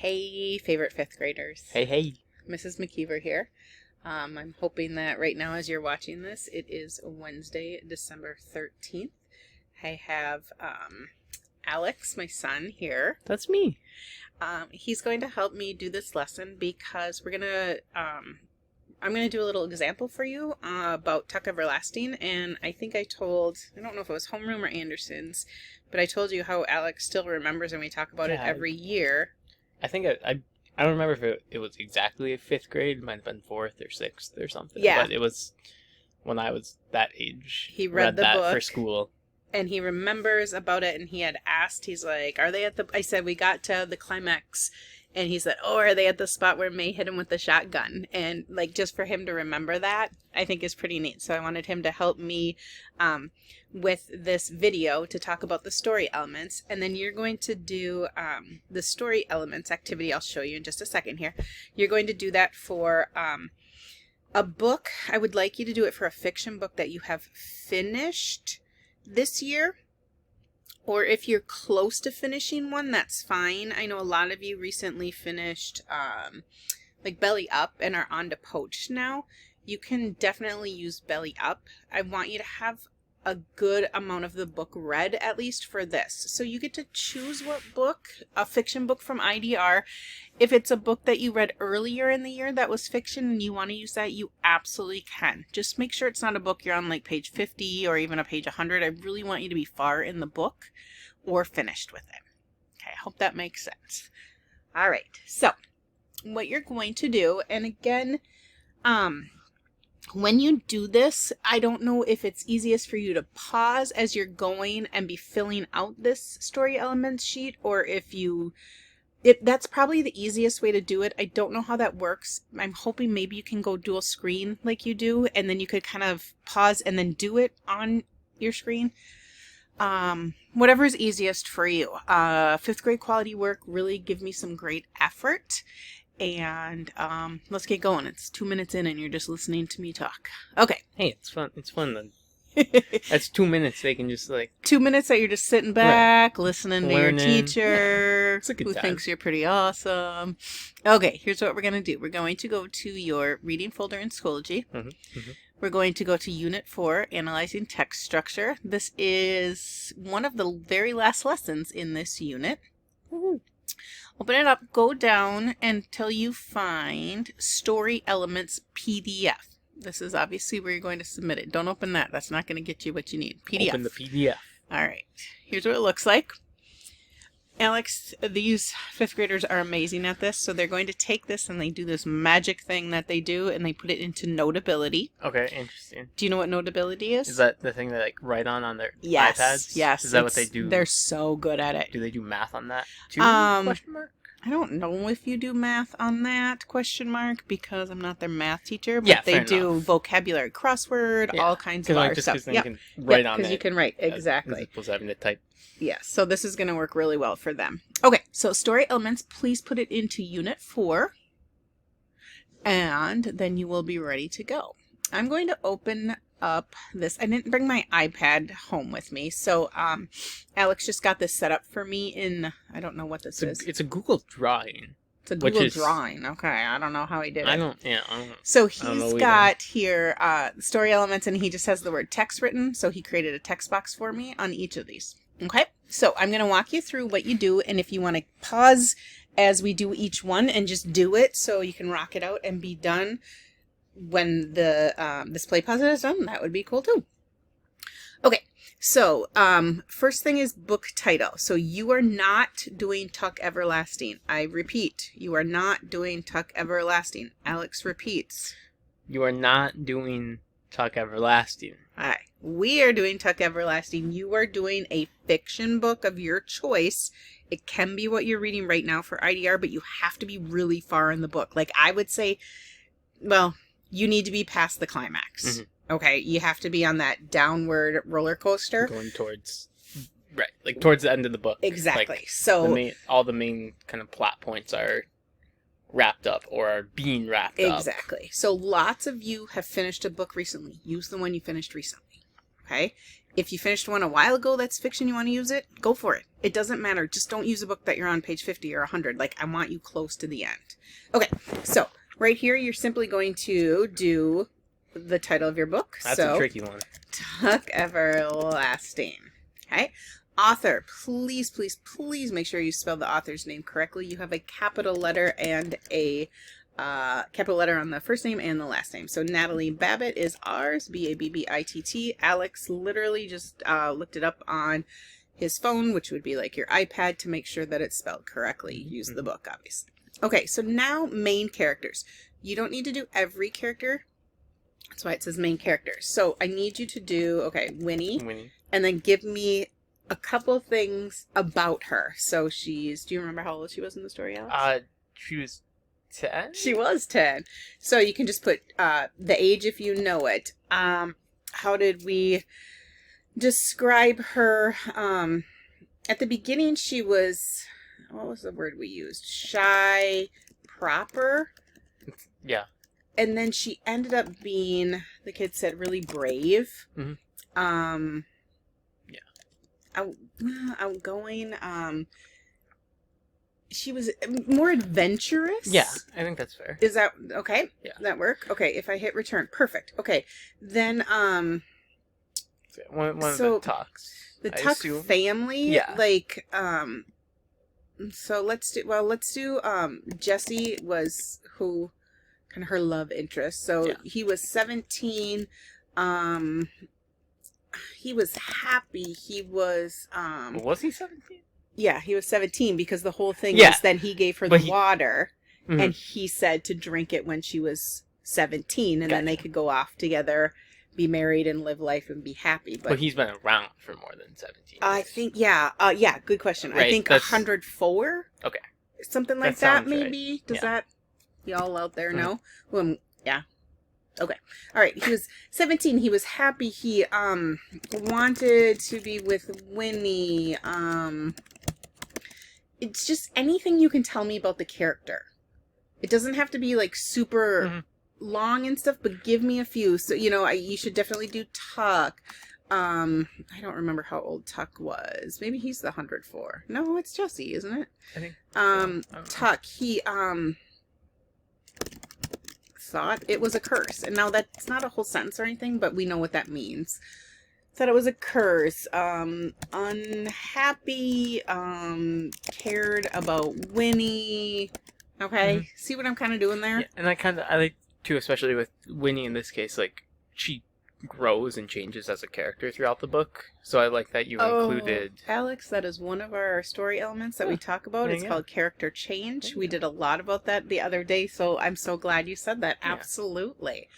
Hey, favorite fifth graders. Hey, hey. Mrs. McKeever here. I'm hoping that right now as you're watching this, it is Wednesday, December 13th. I have Alex, my son, here. That's me. He's going to help me do this lesson because we're going to... I'm going to do a little example for you about Tuck Everlasting, and I think I don't know if it was Homeroom or Anderson's, but I told you how Alex still remembers and we talk about it every year. I think I don't remember if it was exactly 5th grade. It might have been 4th or 6th or something. Yeah. But it was when I was that age. He read the that book for school. And he remembers about it, and he had asked, he's like, are they at the... I said, we got to the climax, and he said, oh, are they at the spot where May hit him with the shotgun? And, like, just for him to remember that, I think is pretty neat. So I wanted him to help me with this video to talk about the story elements. And then you're going to do the story elements activity. I'll show you in just a second here. You're going to do that for a book. I would like you to do it for a fiction book that you have finished this year, or if you're close to finishing one, that's fine. I know a lot of you recently finished like Belly Up and are on to Poached now. You can definitely use Belly Up. I want you to have a good amount of the book read, at least for this. So you get to choose what book, a fiction book from IDR. If it's a book that you read earlier in the year that was fiction and you want to use that, you absolutely can. Just make sure it's not a book you're on like page 50 or even a page 100. I really want you to be far in the book or finished with it. Okay, I hope that makes sense. All right, so what you're going to do, and again, when you do this, I don't know if it's easiest for you to pause as you're going and be filling out this story elements sheet, or if that's probably the easiest way to do it. I don't know how that works. I'm hoping maybe you can go dual screen like you do, and then you could kind of pause and then do it on your screen. Whatever is easiest for you. 5th grade quality work, really give me some great effort. And let's get going. It's 2 minutes in and you're just listening to me talk. Okay. Hey, it's fun. It's fun then. That's 2 minutes. They can just like 2 minutes that you're just sitting back, right, listening to learning. your teacher, It's a good who time. thinks you're pretty awesome. Okay, here's what we're going to do. We're going to go to your reading folder in Schoology. We're going to go to Unit 4, Analyzing Text Structure. This is one of the very last lessons in this unit. Open it up, go down until you find Story Elements PDF. This is obviously where you're going to submit it. Don't open that. That's not going to get you what you need. PDF. Open the PDF. All right. Here's what it looks like. Alex, these 5th graders are amazing at this. So they're going to take this and they do this magic thing that they do and they put it into Notability. Okay, interesting. Do you know what Notability is? Is that the thing they like write on their Yes. iPads? Yes. Is that what they do? They're so good at it. Do they do math on that too? Question mark? I don't know if you do math on that, question mark, because I'm not their math teacher, but Yeah, they fair do enough. vocabulary crossword, all kinds of like, other just stuff. because then Yep. you can write on it. Because you can write, As exactly. opposed to having to type. Yes, so this is going to work really well for them. Okay, so story elements, please put it into Unit 4, and then you will be ready to go. I'm going to open up this. I didn't bring my iPad home with me, so Alex just got this set up for me in, I don't know what this is. It's a Google Drawing. It's a Google Drawing. Okay, I don't know how he did it. I don't know. So he's got here story elements, and he just has the word text written, so he created a text box for me on each of these. Okay, so I'm going to walk you through what you do, and if you want to pause as we do each one and just do it so you can rock it out and be done when the display pause is done, that would be cool too. Okay, so first thing is book title. So you are not doing Tuck Everlasting. I repeat, you are not doing Tuck Everlasting. Alex repeats. You are not doing Tuck Everlasting. All right. We are doing Tuck Everlasting. You are doing a fiction book of your choice. It can be what you're reading right now for IDR, but you have to be really far in the book. Like I would say, well, you need to be past the climax. Okay, you have to be on that downward roller coaster. Going towards, right, like towards the end of the book. Exactly. Like so all the main kind of plot points are wrapped up or are being wrapped up. Exactly. So lots of you have finished a book recently. Use the one you finished recently. Okay? If you finished one a while ago that's fiction, you want to use it, go for it. It doesn't matter. Just don't use a book that you're on page 50 or 100. Like, I want you close to the end. Okay, so right here, you're simply going to do the title of your book. That's a tricky one. Tuck Everlasting. Okay. Author, please, please, please make sure you spell the author's name correctly. You have a capital letter and a capital letter on the first name and the last name. So Natalie Babbitt is ours, Babbitt. Alex literally just looked it up on his phone, which would be like your iPad, to make sure that it's spelled correctly. Use the book, obviously. Okay, so now main characters. You don't need to do every character. That's why it says main characters. So I need you to do, okay, Winnie. And then give me a couple things about her. So do you remember how old she was in the story, Alex? She was 10? She was 10. So you can just put the age if you know it. How did we describe her? At the beginning, she was, what was the word we used? Shy, proper. Yeah. And then she ended up being, the kid said, really brave. Mm-hmm. Outgoing. She was more adventurous. Yeah, I think that's fair. Is that okay? Yeah. Does that work? Okay, if I hit return, perfect. Okay, then one of the Tucks. The Tuck family. Yeah. Like So let's do Jesse was who kind of her love interest. So yeah. He was 17. He was happy. He was Was he 17? Yeah, he was 17 because the whole thing Yeah. is then he gave her the water and he said to drink it when she was 17 and then they could go off together, be married and live life and be happy. But he's been around for more than 17 years. I think, good question. Right, I think 104. Okay. Something like that maybe. Right. Does that, y'all out there know? Well, yeah. Okay. All right. He was 17. He was happy. He wanted to be with Winnie. It's just anything you can tell me about the character. It doesn't have to be like super long and stuff, but give me a few. So, you should definitely do Tuck. I don't remember how old Tuck was. Maybe he's the 104. No, it's Jesse, isn't it? I think Tuck, he thought it was a curse. And now that's not a whole sentence or anything, but we know what that means. Thought it was a curse. Unhappy, cared about Winnie. Okay. See what I'm kind of doing there? Yeah, and I like too, especially with Winnie in this case, like she grows and changes as a character throughout the book. So I like that you included Alex, that is one of our story elements that we talk about. It's called character change. We did a lot about that the other day, so I'm so glad you said that. Yeah. Absolutely.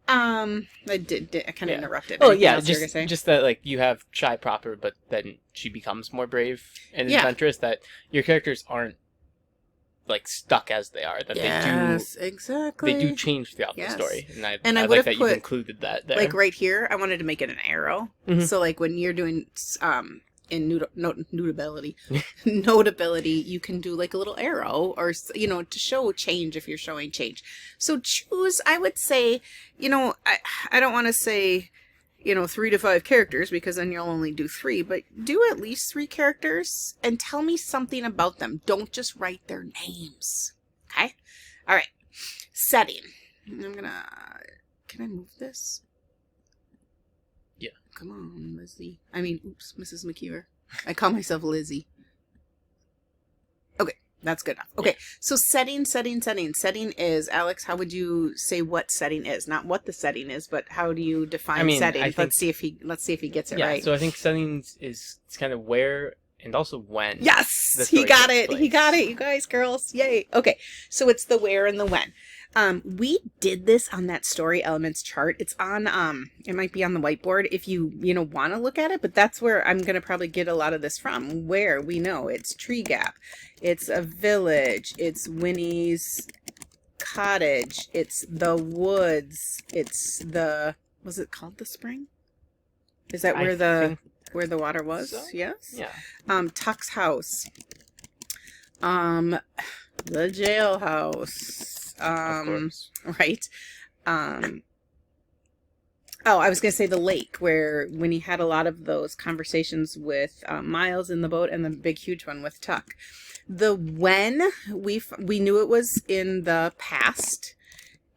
I kind of interrupted. Oh yeah, just that like you have shy proper, but then she becomes more brave and adventurous. That your characters aren't like stuck as they are. That exactly. They do change throughout the story, and I like that you've included that there. Like right here, I wanted to make it an arrow. So like when you're doing in notability, you can do like a little arrow or, to show change if you're showing change. So choose, I would say, I don't want to say, 3 to 5 characters because then you'll only do 3, but do at least 3 characters and tell me something about them. Don't just write their names. Okay. All right. Setting. Can I move this? Yeah. Come on, Lizzie. Oops, Mrs. McKeever. I call myself Lizzie. Okay, that's good enough. Okay, so setting. Setting is, Alex, how would you say what setting is? Not what the setting is, but how do you define setting? Let's see if he gets it right. So I think settings is kind of where and also when. Yes, he got it. He got it. You guys, girls, yay. Okay, so it's the where and the when. We did this on that story elements chart. It's on, it might be on the whiteboard if you want to look at it, but that's where I'm going to probably get a lot of this from. Where we know it's Tree Gap, it's a village, it's Winnie's cottage, it's the woods, it's the, was it called the spring? Is that where the water was? So? Yes. Yeah. Tuck's house. The jailhouse. Of course. Right. Oh, I was going to say the lake, where when he had a lot of those conversations with Miles in the boat, and the big, huge one with Tuck. The when, we knew it was in the past,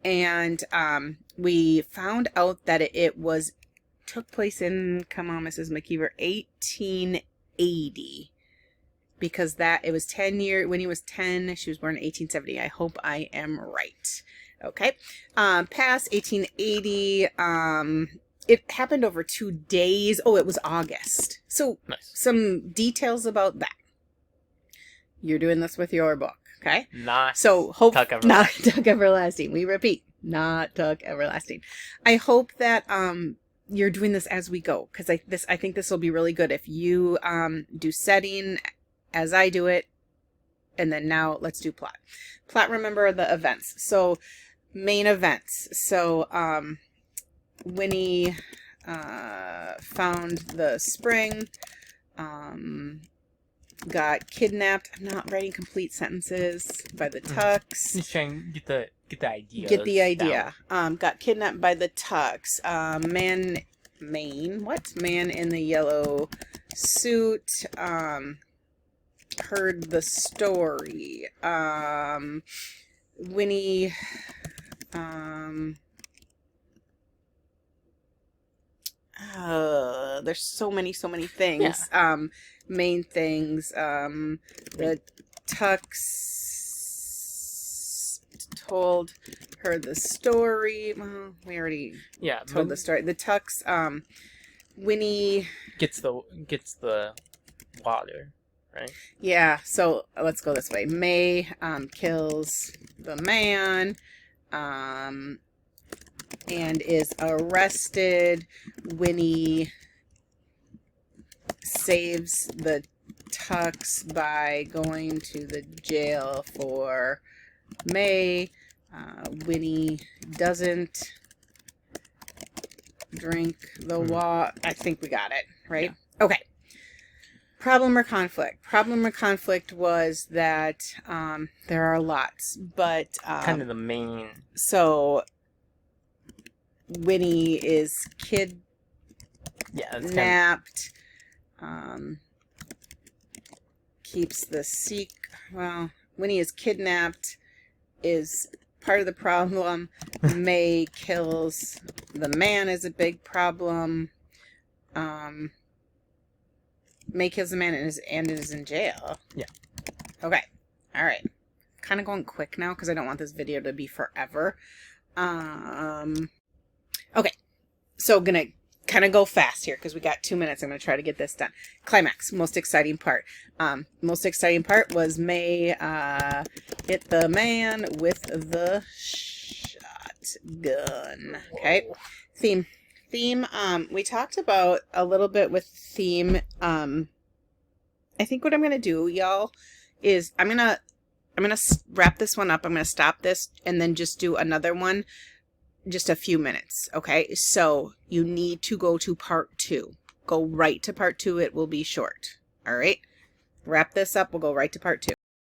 and we found out that it took place in, come on, Mrs. McKeever, 1880. Because it was 10 years, when he was 10, she was born in 1870. I hope I am right. Okay. Past 1880, it happened over 2 days. Oh, it was August. So Nice. some details about that. You're doing this with your book, okay? Not Tuck Everlasting. We repeat, not Tuck Everlasting. I hope that you're doing this as we go, because I think this will be really good if you do setting as I do it, and then now let's do plot. Plot, remember the events. So main events. So Winnie found the spring, got kidnapped. I'm not writing complete sentences by the Tucks. Just trying to get the idea. Get the idea. Got kidnapped by the Tucks. Man in the yellow suit. Heard the story. Winnie. There's so many things. Yeah. Main things. The Tucks told her the story. Well, we already told the story. The Tucks. Winnie gets the water, right? Yeah. So let's go this way. May kills the man. And is arrested. Winnie saves the Tucks by going to the jail for May. Winnie doesn't drink the water. I think we got it, right? Yeah. Okay. Problem or conflict? Problem or conflict was that there are lots, but kind of the main. So Winnie is kidnapped. Keeps the secret. Well, Winnie is kidnapped is part of the problem. May kills the man is a big problem. May kills the man and is in jail. Yeah. Okay. All right. Kind of going quick now because I don't want this video to be forever. Okay. So gonna kind of go fast here because we got 2 minutes. I'm gonna try to get this done. Climax. Most exciting part. Most exciting part was May hit the man with the shotgun. Okay. Theme. We talked about a little bit with theme. I think what I'm gonna do, y'all, is I'm gonna wrap this one up. I'm gonna stop this and then just do another one, just a few minutes. Okay, so you need to go to part 2. Go right to part 2. It will be short. All right. Wrap this up. We'll go right to part 2.